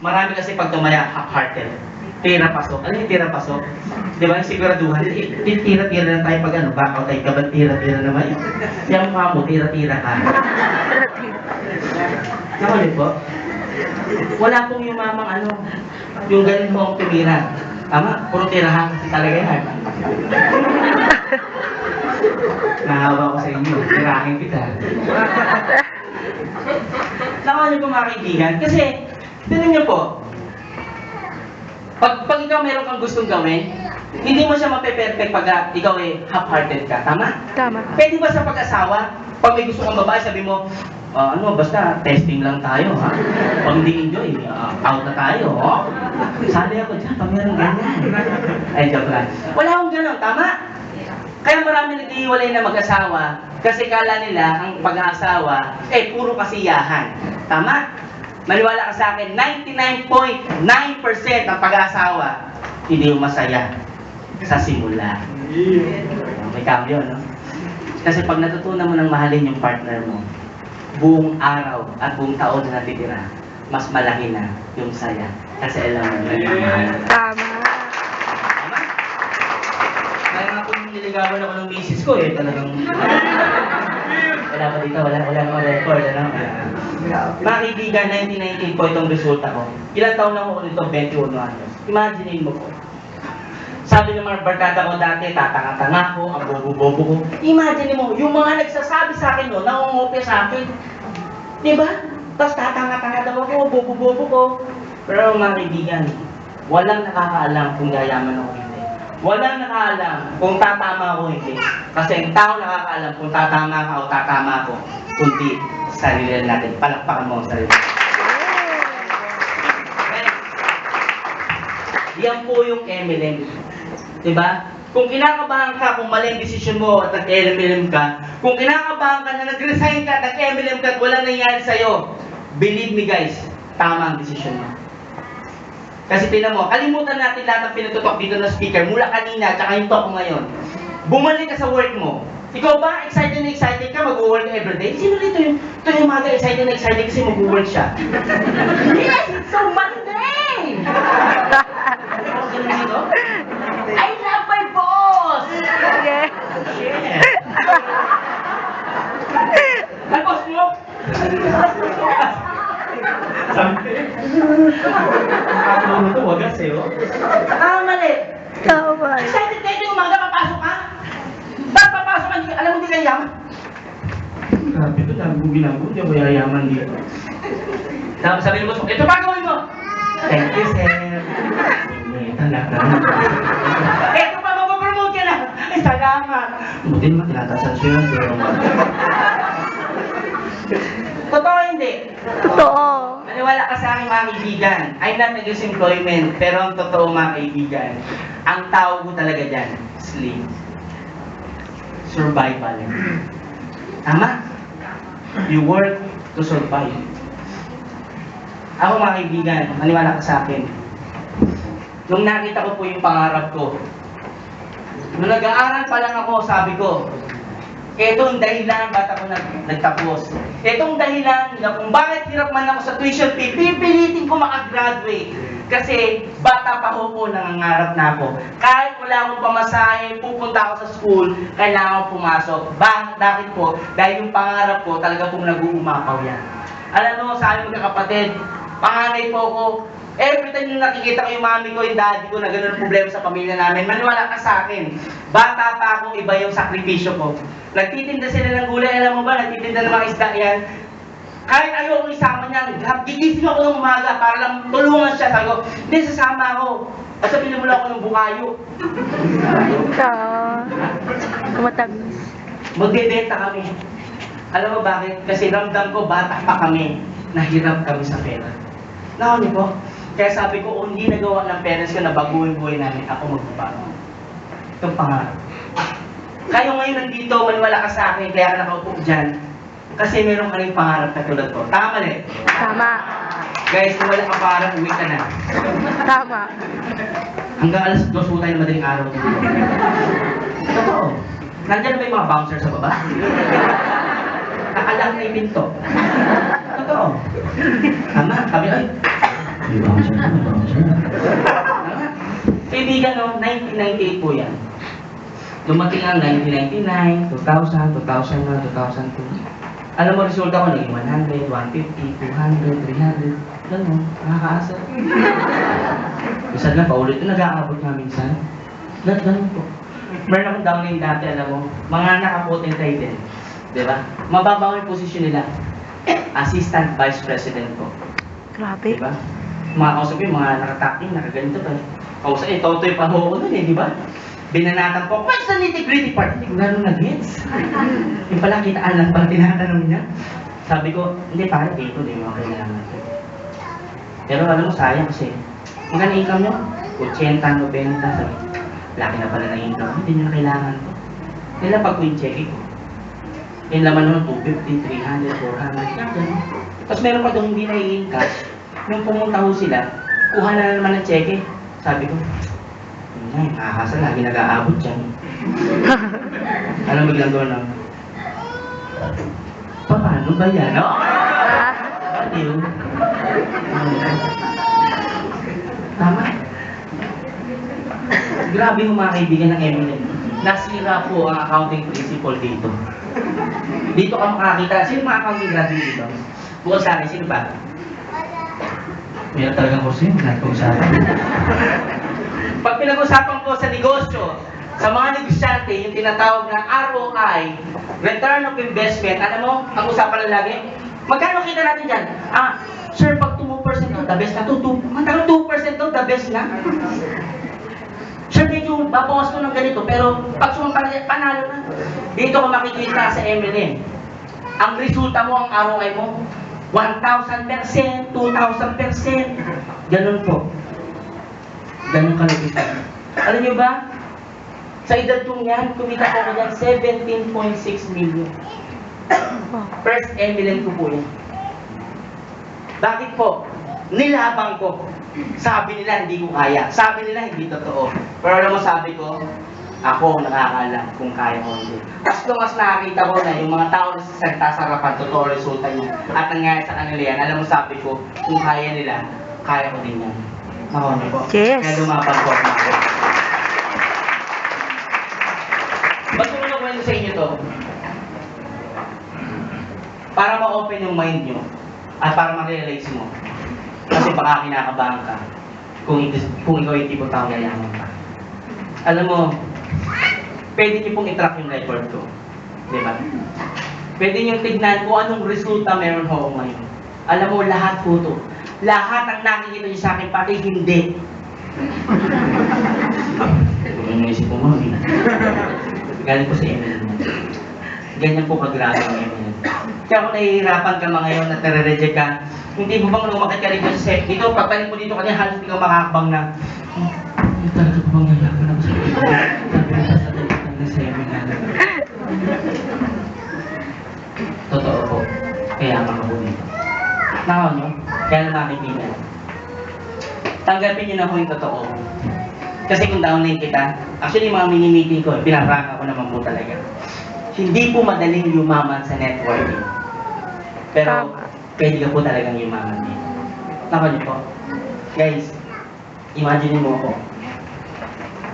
Marami kasi pag tumaya, half-hearted. Tira pasok. Ano yung tira pasok? Di ba? Siguraduhan. Tira-tira lang tayo pag ano. Bakaw tayo ka ba? Tira-tira naman yun. Yung mukha mo, tira-tira ka. Nakulit po? Wala pong yung mamang ano. Yung galing mo ang tumira. Tama? Puro tirahan kasi talaga yan. Nahawa ko sa inyo. Tirahin kita. Nakuha niyo po mga kaibigan. Kasi, tignan niyo po, pag ikaw meron kang gustong gawin, hindi mo siya mape-perfect pag ikaw half-hearted ka. Tama? Tama. Pwede ba sa pag-asawa, pag may gusto kang babae, sabi mo, basta testing lang tayo, ha? Pag hindi enjoy, out na tayo, oh? Sali ako dyan, pag meron ganyan. Ay, joke lang. Wala akong gano'n, tama? Kaya marami nag-iiwalay na mag-asawa kasi kala nila ang pag-aasawa, puro kasiyahan. Tama? Maniwala ka sa akin, 99.9% ng pag-aasawa, hindi yung masaya sa simula. May cambio, no? Kasi pag natutunan mo ng mahalin yung partner mo, buong araw at buong taon na natitira, mas malaki na yung saya. Kasi alam mo na nagmamahal ka. Tama. Tama? Kaya nga kung niligawan ako ng misis ko, talagang... Wala pa dito, wala naman record, ano? Mga kaibigan, 1998 po itong resulta ko. Ilang taon lang ako nito, 21 anos. Imagine mo po. Sabi ng mga barkada ko dati, tatanga-tanga ko, ang bobo-bobo ko. Imagine mo, yung mga nagsasabi sa akin no, nangungopia sa akin. Diba? Tapos tatanga-tanga daw ako, bobo-bobo ko. Pero mga kaibigan, walang nakakaalam kung yayaman ako hindi. Walang nakakaalam kung tatama ako hindi. Kasi ang tao nakakaalam kung tatama ka o tatama ako, kundi sarili natin. Palakpakan mo ang sarili. Okay? Yan po yung MLM. Diba? Kung kinakabahan ka, kung mali ang desisyon mo at nag-MLM ka, kung kinakabahan ka na nag-resign ka, nag-MLM ka at walang nangyari sa'yo, believe me guys, tama ang desisyon mo. Kasi tinan mo, kalimutan natin lahat ng pinatutok dito ng speaker mula kanina, tsaka yung talk ko ngayon. Bumalik ka sa work mo. Ikaw ba, excited na excited ka, mag-work everyday? Sino dito yung umaga excited na excited kasi mag-work siya? Yes, it's so Monday! Ano dito? I love my boss! Yeah. Shit! Ay, boss mo? Sabi ang ito, wagas eh, oh. Mali. Tama. Excited kayo yung umaga, papasok ka? Bakit papasok ka? Alam mo, hindi kayo yaman. Grabe ito, ginagawa, hindi ako yayaman dito. Tapos sabi ng boss mo, ito pa gawin mo! Thank you, sir. Eto pa, mapapromote ka na! Ay, salamat! Buti naman, tinatasan siya yun. Totoo hindi? Totoo. Maniwala ka sa akin mga kaibigan. I'm not against employment, pero ang totoo mga kaibigan, ang tawag ko talaga dyan, slave. Survival. Tama? You work to survive. Ako mga kaibigan, maniwala ka sa akin. Nung nakita ko po yung pangarap ko, nung nag-aaral pa lang ako, sabi ko, etong dahilan ba't ako nagtapos. Etong dahilan na kung bakit hirap man ako sa tuition fee, pipilitin ko makagraduate. Kasi bata pa ho po, nangangarap na ako. Kahit wala akong pamasahe, pupunta ako sa school, kailangan ko pumasok. Bakit po? Dahil yung pangarap ko, talaga pong nag-uumapaw yan. Alam mo, sa aming magkakapatid, panganay po ako, every time yung nakikita ko yung mami ko, yung daddy ko na gano'n problema sa pamilya namin, maniwala ka sa akin. Bata pa akong iba yung sakripisyo ko. Nagtitinda sila ng gulay, alam mo ba? Nagtitinda ng mga isda yan. Kahit ayaw kong isama niya, gigising ako ng umaga para lang tulungan siya. Sabi ko, hindi, sasama ako. At sabihin mo lang ako ng bukayo. Matamis. Magbebenta kami. Alam mo bakit? Kasi ramdam ko, bata pa kami. Nahirap kami sa pera. Nakon niyo po? Kaya sabi ko, kung hindi nagawa ng parents ko na baguhin buhay namin, ako magbabago. Itong pangarap. Kayo ngayon nandito, maniwala ka sa akin, kaya ka nakaupo dyan. Kasi meron ka rin pangarap na tulad ko. Tama mali? Tama. Guys, kung wala ka pangarap, uwi ka na. Tama. Hanggang alas 2 po tayo na madaling araw dito. Totoo. Nandiyan ba yung mga bouncer sa baba? Nakalang na yung pinto. Totoo. Tama. Sabi, ay, Tama. Kaibigan, no? 1998 po yan. Dumating ang 1999, 2000, 2001, 2002. Alam mo, resulta ko naging 100, 150, 200, 300. Ganun, nakakaasa. Minsan lang, paulit na nag-aabot nga minsan. Ganun po. Meron akong downline dati, alam mo, mga nakapotent title. Diba? Mababaw yung posisyon nila. Assistant Vice President po. Grabe. Diba? Mga kausap ko yung mga nakataking, nakaganito pa. Kausap, totoy pa ho ko nun eh, di ba? Binanatan po, what's the nitty-gritty part? Hindi ko gano'n nag-gets. Yung pala, kitaan lang pala tinatanong niya. Sabi ko, hindi pare, dito, di mo kailangan. Pero alam mo, sayang kasi, magkano income nyo? 80, 90, sabi. Laki na pala ng income, hindi nyo na kailangan to. Kailan pag yung check ko? Yung laman naman, 250, 300, 400, gano'n. Tapos meron pa doon hindi na cash. Nung pumunta ho sila, kuha na naman ng cheque. Sabi ko, ay, nakakasal, lagi nag-aabot dyan. Alam mo biglang doon lang, paano ba yan? Oh! Baliw. Tama. Grabe yung mga kaibigan ng Eminem. Nasira po ang accounting principle dito. Dito ka makakita. Sino mga accounting graduate dito? Bukod sa akin, sino ba? Meron talagang kurso yun, nag-uusapan. Pag pinag-usapan ko sa negosyo, sa mga negosyante, yung tinatawag na ROI, Return of Investment, alam mo, ang usapan na lagi, magkano kita natin dyan? Sir, pag 2% to, the best na to. Magkano 2% to, the best na? Sir, medyo babawas ko ng ganito, pero pag sumampal, panalo na. Dito ko makikita sa MLM. Ang resulta mo, ang ROI mo, 1,000%, 2,000%. Ganun po. Ganun kalapit. Alam niyo ba? Sa edad kong yan, kumita ko ko dyan 17.6 million. First MLM ko po yan. Bakit po? Nilabang ko. Sabi nila hindi ko kaya. Sabi nila hindi totoo. Pero alam mo sabi ko, ako nakakaalam kung kaya ko hindi. As long as nakakita ko na yung mga tao na sasalita sa harapan, totoo resulta niya. At nangyari sa kanila yan, alam mo sabi ko, kung kaya nila, kaya ko din yan. Ako na po. Yes. Kaya lumapag po ako. Ba't ko na kwento sa inyo to? Para ma-open yung mind nyo at para ma-realize mo. Kasi baka kinakabahan ka kung ikaw yung tipong taong yayaman ka. Alam mo, pwede niyo pong i-track yung record ko. Di ba? Pwede niyo tignan kung anong resulta meron ho ngayon. Alam mo, lahat po to. Lahat ang nakikita niyo sa akin, pati hindi. Kung naisip ko mo, galing po sa email. Ganyan po kagrabe ang email. Kaya kung nahihirapan ka mga ngayon at nare-reject ka, hindi mo bang lumakit ka rin sa set? Dito, pagbalik mo dito kanya, halos hindi ka makakabang na, hindi talaga po bang nalaman ako sa ito? Sabi na sa dalitan ng seminar. Totoo po. Kaya ako dito. Nakaw nyo? Kaya na makikita. Tanggapin nyo na po yung totoo. Kasi kung downline kita, actually mga mini-meeting ko, pinaraka ko naman po talaga. Hindi po madaling yumaman sa networking. Pero, pwede ka po talagang yumaman dito. Nakaw nyo po. Guys, imagine mo ako.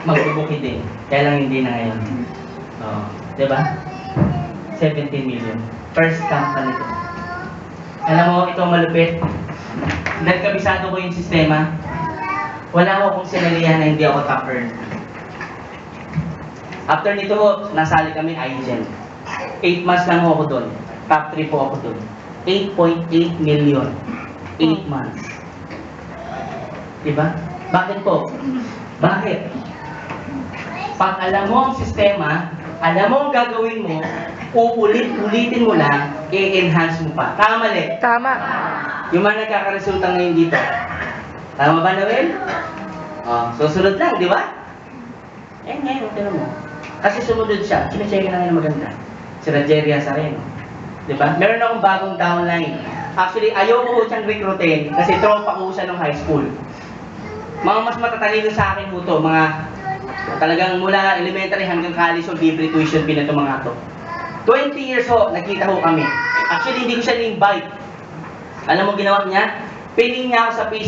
Magbubukid din. Kaya lang hindi na ngayon. Oo. Diba? 17 million. First company ko. Alam mo, ito ang malupit. Dahil kabisado ko yung sistema, wala ko akong sinalihan na hindi ako top earn. After nito, nasali kami IGEN. 8 months lang ako doon. Top 3 po ako doon. 8.8 million. 8 months. Diba? Bakit po? Bakit? Pag alam mo ang sistema, alam mo ang gagawin mo, ulitin mo lang, i-enhance mo pa. Tama mali? Tama. Yung mga nagkakaresulta ngayon dito. Tama ba, Noel? Susunod lang, di ba? Ngayon, tignan mo. Kasi sumunod siya, sinecheck na ngayon maganda. Si Rajeria Sareno. Di ba? Meron akong bagong downline. Actually, ayoko ko siyang recruitin kasi tropa ko siya nung high school. Mga mas matatalino sa akin po to, mga talagang mula elementary hanggang college o libre tuition pinato mga to. 20 years ho, nakita ho kami. Actually, hindi ko siya ni-invite. Alam mo ginawa niya? Piling niya ako sa Facebook.